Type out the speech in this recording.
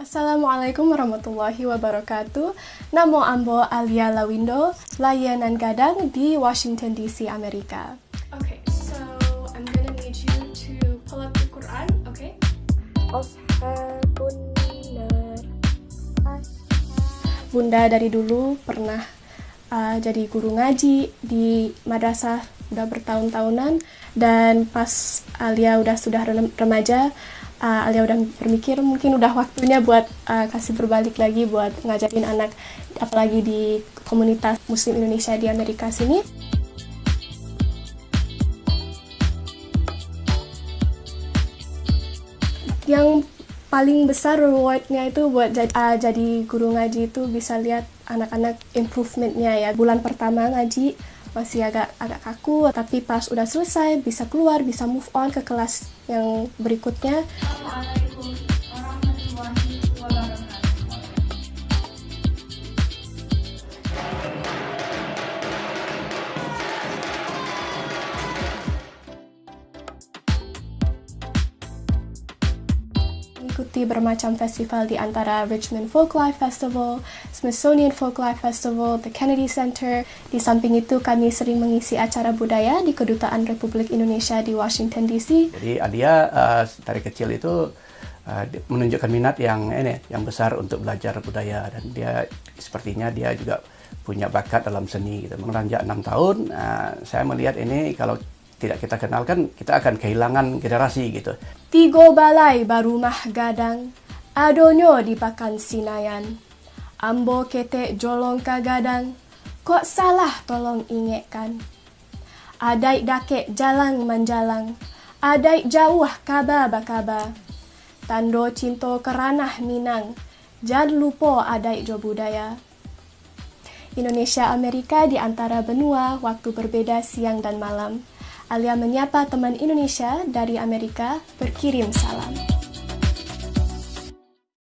Assalamualaikum warahmatullahi wabarakatuh. Namo ambo Alia Lawindo, layanan gadang di Washington DC, Amerika. Okay, so I'm gonna need you to pull up the Quran, okay? Ashabun nar. Bunda dari dulu pernah jadi guru ngaji di madrasah udah bertahun-tahunan, dan pas Alia sudah remaja, Alia udah berpikir mungkin udah waktunya buat kasih berbalik lagi buat ngajarin anak, apalagi di komunitas Muslim Indonesia di Amerika sini. Yang paling besar rewardnya itu buat jadi guru ngaji itu bisa lihat anak-anak improvementnya ya. Bulan pertama ngaji masih agak kaku, tapi pas udah selesai bisa keluar, bisa move on ke kelas yang berikutnya. Assalamualaikum warahmatullahi wabarakatuh. Mengikuti bermacam festival di antara Richmond Folklife Festival, Smithsonian Folklife Festival, The Kennedy Center. Di samping itu kami sering mengisi acara budaya di Kedutaan Republik Indonesia di Washington DC. Jadi Alia dari kecil itu menunjukkan minat yang besar untuk belajar budaya, dan sepertinya dia juga punya bakat dalam seni gitu. Menginjak 6 tahun, saya melihat ini kalau tidak kita kenalkan, kita akan kehilangan generasi gitu. Tigo balai barumah gadang, adonyo dipakan sinayan. Ambo ketek jolong kagadang, kok salah tolong ingetkan. Adai dakek jalang manjalang, adai jauh kaba bakaba. Tando cinto keranah minang, jad lupo adai jo budaya. Indonesia Amerika di antara benua, waktu berbeda siang dan malam. Alia menyapa teman Indonesia dari Amerika, berkirim salam.